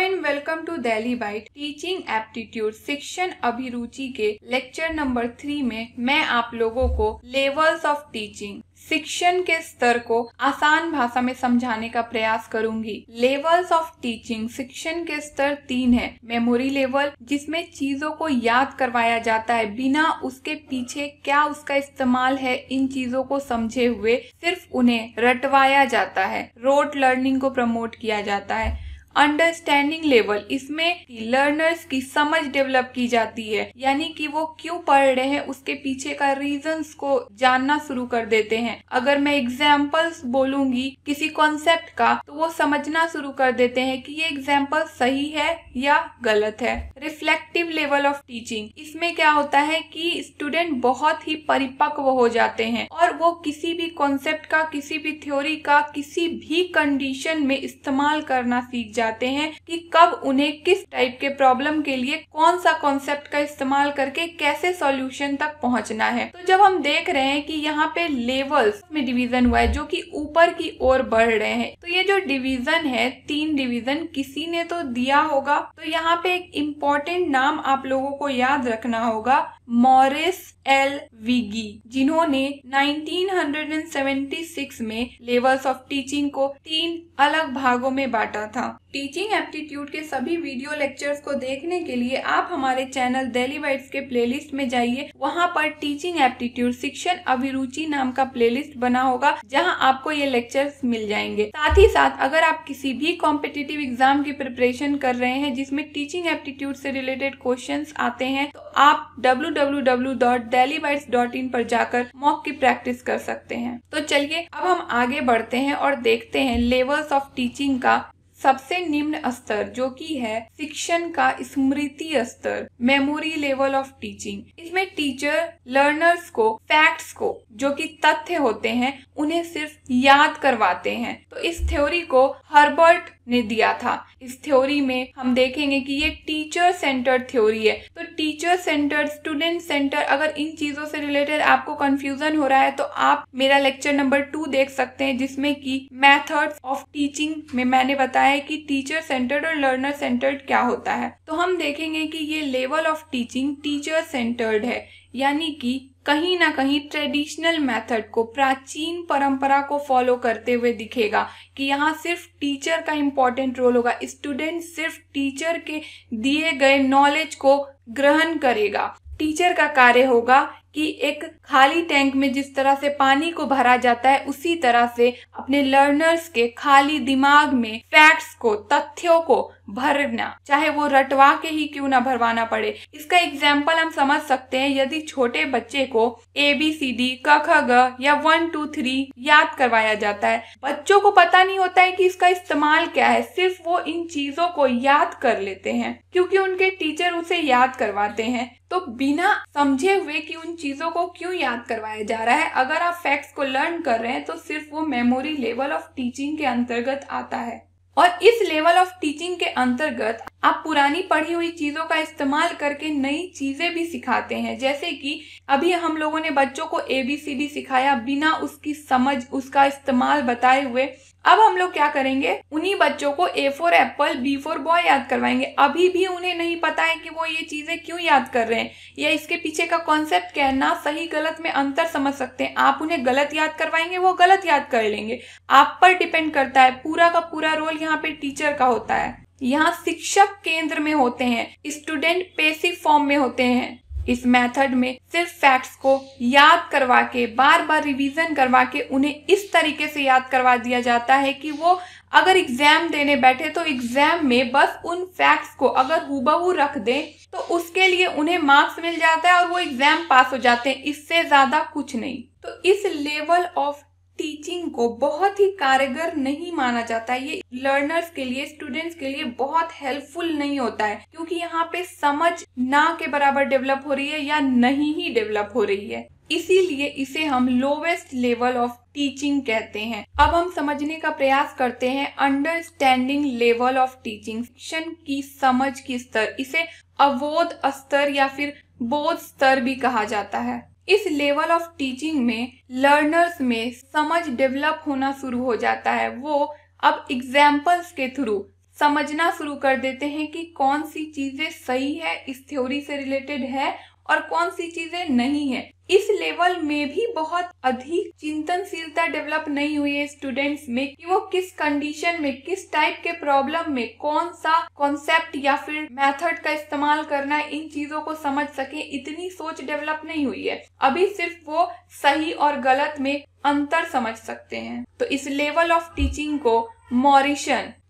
And welcome to Delhi byte teaching aptitude शिक्षण अभिरुचि के लेक्चर नंबर 3 में मैं आप लोगों को लेवल्स ऑफ टीचिंग शिक्षण के स्तर को आसान भाषा में समझाने का प्रयास करूंगी। लेवल्स ऑफ टीचिंग शिक्षण के स्तर 3 है। मेमोरी लेवल, जिसमें चीजों को याद करवाया जाता है बिना उसके पीछे क्या उसका इस्तेमाल है इन चीजों को समझे हुए, सिर्फ उन्हें रटवाया जाता है। रोट लर्निंग को प्रमोट किया जाता है। अंडरस्टैंडिंग लेवल, इसमें लर्नर्स की समझ डेवलप की जाती है, यानी कि वो क्यों पढ़ रहे हैं उसके पीछे का रीजंस को जानना शुरू कर देते हैं। अगर मैं एग्जाम्पल्स बोलूंगी किसी कॉन्सेप्ट का तो वो समझना शुरू कर देते हैं कि ये एग्जाम्पल सही है या गलत है। रिफ्लेक्टिव लेवल ऑफ टीचिंग, इसमें क्या होता है कि स्टूडेंट बहुत ही परिपक्व हो जाते हैं और वो किसी भी कॉन्सेप्ट का, किसी भी थ्योरी का किसी भी कंडीशन में इस्तेमाल करना सीख जाते हैं कि कब उन्हें किस टाइप के प्रॉब्लम के लिए कौन सा कॉन्सेप्ट का इस्तेमाल करके कैसे सॉल्यूशन तक पहुंचना है। तो जब हम देख रहे हैं कि यहाँ पे लेवल्स में डिवीजन हुआ है जो कि ऊपर की ओर बढ़ रहे हैं, तो ये जो डिवीजन है 3 डिवीजन किसी ने तो दिया होगा। तो यहाँ पे एक इम्पोर्टेंट नाम आप लोगों को याद रखना होगा, मॉरिस एल विगी, जिन्होंने 1976 में लेवल्स ऑफ टीचिंग को 3 अलग भागों में बांटा था। टीचिंग एप्टीट्यूड के सभी वीडियो लेक्चर्स को देखने के लिए आप हमारे चैनल दिल्ली बाइट्स के प्लेलिस्ट में जाइए। वहां पर टीचिंग एप्टीट्यूड शिक्षण अभिरुचि नाम का प्लेलिस्ट बना होगा जहां आपको ये लेक्चर्स मिल जाएंगे। साथ ही साथ अगर आप किसी भी कॉम्पिटिटिव एग्जाम की प्रिपरेशन कर रहे हैं जिसमें टीचिंग एप्टीट्यूड से रिलेटेड क्वेश्चंस आते हैं, तो आप www.delhibytes.in पर जाकर मॉक की प्रैक्टिस कर सकते हैं। तो चलिए अब हम आगे बढ़ते हैं और देखते हैं लेवल्स ऑफ टीचिंग का सबसे निम्न स्तर जो कि है शिक्षण का स्मृति स्तर, मेमोरी लेवल ऑफ टीचिंग। इसमें टीचर लर्नर्स को फैक्ट्स को, जो कि तथ्य होते हैं, उन्हें सिर्फ याद करवाते हैं। तो इस थ्योरी को हर्बर्ट ने दिया था। इस थ्योरी में हम देखेंगे कि ये टीचर सेंटर्ड थ्योरी है। तो टीचर सेंटर्ड, स्टूडेंट सेंटर, अगर इन चीजों से रिलेटेड आपको कंफ्यूजन हो रहा है तो आप मेरा लेक्चर नंबर 2 देख सकते हैं जिसमें कि मेथड्स ऑफ टीचिंग में मैंने बताया है कि टीचर सेंटर्ड और लर्नर सेंटर्ड क्या होता है। तो हम देखेंगे कि ये level of teaching teacher centred है, यानी कि कहीं ना कहीं ट्रेडिशनल मेथड को, प्राचीन परंपरा को फॉलो करते हुए दिखेगा कि यहाँ सिर्फ टीचर का इम्पोर्टेंट रोल होगा। स्टूडेंट सिर्फ टीचर के दिए गए नॉलेज को ग्रहण करेगा। टीचर का कार्य होगा कि एक खाली टैंक में जिस तरह से पानी को भरा जाता है उसी तरह से अपने लर्नर्स के खाली दिमाग में फैक्ट्स को, तथ्यों को भरना, चाहे वो रटवा के ही क्यों ना भरवाना पड़े। इसका एग्जाम्पल हम समझ सकते हैं यदि छोटे बच्चे को ABCD क ख ग या 1 2 3 याद करवाया जाता है, बच्चों को पता नहीं होता है कि इसका इस्तेमाल क्या है, सिर्फ वो इन चीजों को याद कर लेते हैं क्योंकि उनके टीचर उसे याद करवाते हैं। तो बिना समझे हुए कि उन चीजों को क्यों याद करवाया जा रहा है, अगर आप फैक्ट्स को लर्न कर रहे हैं तो सिर्फ वो मेमोरी लेवल ऑफ टीचिंग के अंतर्गत आता है। और इस लेवल ऑफ टीचिंग के अंतर्गत आप पुरानी पढ़ी हुई चीजों का इस्तेमाल करके नई चीजें भी सिखाते हैं। जैसे कि अभी हम लोगों ने बच्चों को ABCD सिखाया बिना उसकी समझ, उसका इस्तेमाल बताए हुए। अब हम लोग क्या करेंगे, उन्हीं बच्चों को A for Apple, B for boy याद करवाएंगे। अभी भी उन्हें नहीं पता है कि वो ये चीजें क्यों याद कर रहे हैं या इसके पीछे का कॉन्सेप्ट क्या है। ना सही गलत में अंतर समझ सकते हैं। आप उन्हें गलत याद करवाएंगे, वो गलत याद कर लेंगे। आप पर डिपेंड करता है। पूरा का पूरा रोल यहाँ पे टीचर का होता है। यहाँ शिक्षक केंद्र में होते हैं, स्टूडेंट पैसिव फॉर्म में होते हैं। इस मेथड में सिर्फ फैक्ट्स को याद करवा के, बार बार रिवीजन करवा के उन्हें इस तरीके से याद करवा दिया जाता है कि वो अगर एग्जाम देने बैठे तो एग्जाम में बस उन फैक्ट्स को अगर हूबहू रख दें तो उसके लिए उन्हें मार्क्स मिल जाता है और वो एग्जाम पास हो जाते हैं। इससे ज्यादा कुछ नहीं। तो इस लेवल ऑफ टीचिंग को बहुत ही कारगर नहीं माना जाता है। ये लर्नर्स के लिए, स्टूडेंट्स के लिए बहुत हेल्पफुल नहीं होता है क्योंकि यहाँ पे समझ ना के बराबर डेवलप हो रही है या नहीं ही डेवलप हो रही है। इसीलिए इसे हम लोवेस्ट लेवल ऑफ टीचिंग कहते हैं। अब हम समझने का प्रयास करते हैं अंडरस्टैंडिंग लेवल ऑफ टीचिंग, शिक्षण की समझ की स्तर। इसे अवोध स्तर या फिर बोध स्तर भी कहा जाता है। इस लेवल ऑफ टीचिंग में लर्नर्स में समझ डेवलप होना शुरू हो जाता है। वो अब एग्जाम्पल्स के थ्रू, समझना शुरू कर देते हैं कि कौन सी चीजें सही है, इस थ्योरी से रिलेटेड है और कौन सी चीजें नहीं है। इस लेवल में भी बहुत अधिक चिंतनशीलता डेवलप नहीं हुई है स्टूडेंट्स में कि वो किस कंडीशन में, किस टाइप के प्रॉब्लम में कौन सा कॉन्सेप्ट या फिर मेथड का इस्तेमाल करना है, इन चीजों को समझ सके। इतनी सोच डेवलप नहीं हुई है। अभी सिर्फ वो सही और गलत में अंतर समझ सकते हैं। तो इस लेवल ऑफ टीचिंग को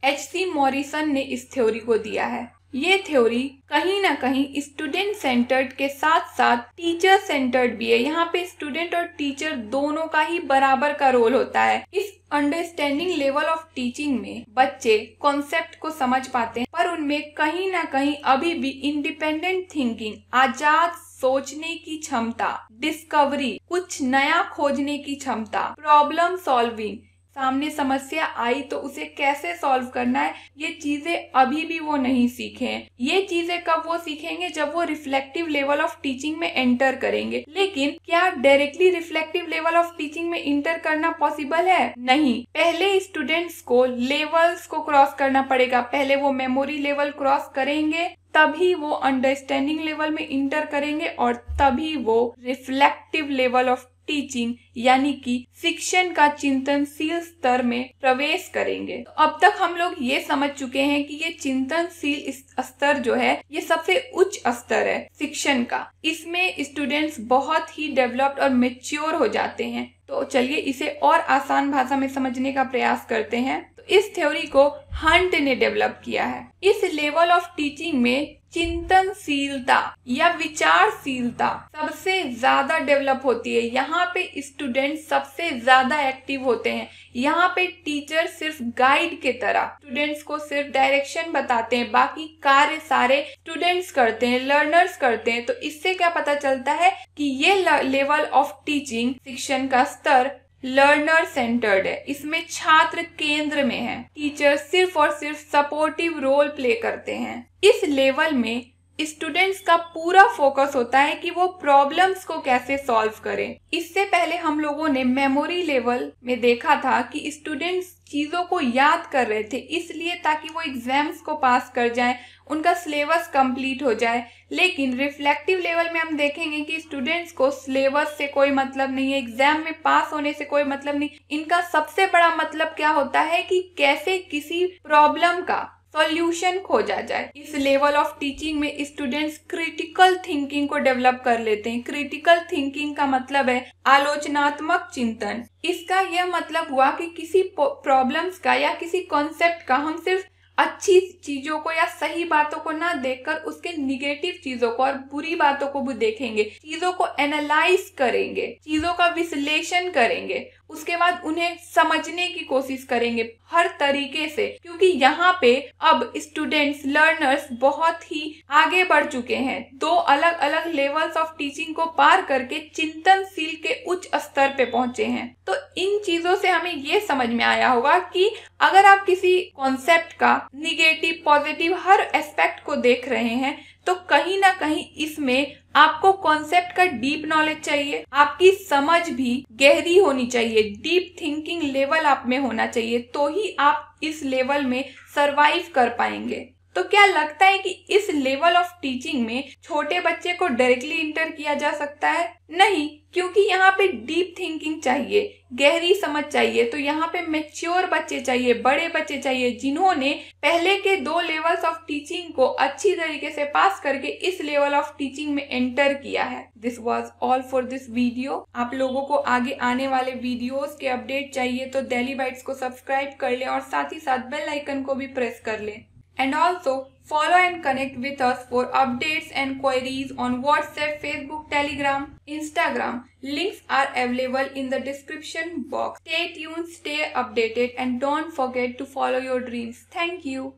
H.C. मॉरिसन ने इस थ्योरी को दिया है। ये थ्योरी कहीं ना कहीं स्टूडेंट सेंटर्ड के साथ साथ टीचर सेंटर्ड भी है। यहाँ पे स्टूडेंट और टीचर दोनों का ही बराबर का रोल होता है। इस अंडरस्टैंडिंग लेवल ऑफ टीचिंग में बच्चे कॉन्सेप्ट को समझ पाते हैं, पर उनमें कहीं ना कहीं अभी भी इंडिपेंडेंट थिंकिंग, आजाद सोचने की क्षमता, डिस्कवरी, कुछ नया खोजने की क्षमता, प्रॉब्लम सॉल्विंग, सामने समस्या आई तो उसे कैसे सॉल्व करना है, ये चीजें अभी भी वो नहीं सीखे हैं। ये चीजें कब वो सीखेंगे, जब वो रिफ्लेक्टिव लेवल ऑफ टीचिंग में एंटर करेंगे। लेकिन क्या directly reflective level of teaching में एंटर करना पॉसिबल है? नहीं। पहले स्टूडेंट्स को लेवल्स को क्रॉस करना पड़ेगा। पहले वो मेमोरी लेवल क्रॉस करेंगे, तभी वो अंडरस्टैंडिंग लेवल में इंटर करेंगे और तभी वो रिफ्लेक्टिव लेवल ऑफ टीचिंग यानी कि शिक्षण का चिंतनशील स्तर में प्रवेश करेंगे। तो अब तक हम लोग ये समझ चुके हैं कि ये चिंतनशील स्तर जो है ये सबसे उच्च स्तर है शिक्षण का। इसमें स्टूडेंट्स बहुत ही डेवलप्ड और मेच्योर हो जाते हैं। तो चलिए इसे और आसान भाषा में समझने का प्रयास करते हैं। तो इस थ्योरी को हंट ने डेवलप किया है। इस लेवल ऑफ टीचिंग में चिंतनशीलता या विचारशीलता सबसे ज्यादा डेवलप होती है। यहाँ पे स्टूडेंट सबसे ज्यादा एक्टिव होते हैं। यहाँ पे टीचर सिर्फ गाइड के तरह स्टूडेंट्स को सिर्फ डायरेक्शन बताते हैं, बाकी कार्य सारे स्टूडेंट्स करते हैं, लर्नर्स करते हैं। तो इससे क्या पता चलता है कि ये लेवल ऑफ टीचिंग, शिक्षण का स्तर लर्नर सेंटर्ड है। इसमें छात्र केंद्र में है। टीचर सिर्फ और सिर्फ सपोर्टिव रोल प्ले करते हैं। इस लेवल में स्टूडेंट्स का पूरा फोकस होता है कि वो प्रॉब्लम्स को कैसे सॉल्व करें। इससे पहले हम लोगों ने मेमोरी लेवल में देखा था कि स्टूडेंट्स चीजों को याद कर रहे थे इसलिए ताकि वो एग्जाम्स को पास कर जाएं, उनका सिलेबस कंप्लीट हो जाए। लेकिन रिफ्लेक्टिव लेवल में हम देखेंगे कि स्टूडेंट्स को सिलेबस से कोई मतलब नहीं है, एग्जाम में पास होने से कोई मतलब नहीं। इनका सबसे बड़ा मतलब क्या होता है कि कैसे किसी प्रॉब्लम का सॉल्यूशन खोजा जाए। इस लेवल ऑफ टीचिंग में स्टूडेंट्स क्रिटिकल थिंकिंग को डेवलप कर लेते हैं। क्रिटिकल थिंकिंग का मतलब है आलोचनात्मक चिंतन। इसका यह मतलब हुआ कि किसी प्रॉब्लम्स का या किसी कॉन्सेप्ट का हम सिर्फ अच्छी चीजों को या सही बातों को ना देखकर उसके निगेटिव चीजों को और बुरी बातों को भी देखेंगे, चीजों को एनालाइज करेंगे, चीजों का विश्लेषण करेंगे, उसके बाद उन्हें समझने की कोशिश करेंगे हर तरीके से। क्योंकि यहाँ पे अब स्टूडेंट्स, लर्नर्स बहुत ही आगे बढ़ चुके हैं। दो अलग अलग लेवल्स ऑफ टीचिंग को पार करके चिंतनशील के उच्च स्तर पे पहुंचे हैं। तो इन चीजों से हमें ये समझ में आया होगा कि अगर आप किसी कॉन्सेप्ट का निगेटिव, पॉजिटिव हर एस्पेक्ट को देख रहे हैं तो कहीं ना कहीं इसमें आपको कॉन्सेप्ट का डीप नॉलेज चाहिए, आपकी समझ भी गहरी होनी चाहिए, डीप थिंकिंग लेवल आप में होना चाहिए, तो ही आप इस लेवल में सरवाइव कर पाएंगे। तो क्या लगता है कि इस लेवल ऑफ टीचिंग में छोटे बच्चे को डायरेक्टली इंटर किया जा सकता है? नहीं, क्योंकि यहाँ पे डीप थिंकिंग चाहिए, गहरी समझ चाहिए। तो यहाँ पे मैच्योर बच्चे चाहिए, बड़े बच्चे चाहिए, जिन्होंने पहले के दो लेवल्स ऑफ टीचिंग को अच्छी तरीके से पास करके इस लेवल ऑफ टीचिंग में एंटर किया है। This was all for this video. आप लोगों को आगे आने वाले वीडियोस के अपडेट चाहिए तो डेली बाइट्स को सब्सक्राइब कर लें और साथ ही साथ बेल आइकन को भी प्रेस कर लें। And also follow and connect with us for updates and queries on WhatsApp, Facebook, Telegram, Instagram. Links are available in the description box. Stay tuned, stay updated, and don't forget to follow your dreams. Thank you.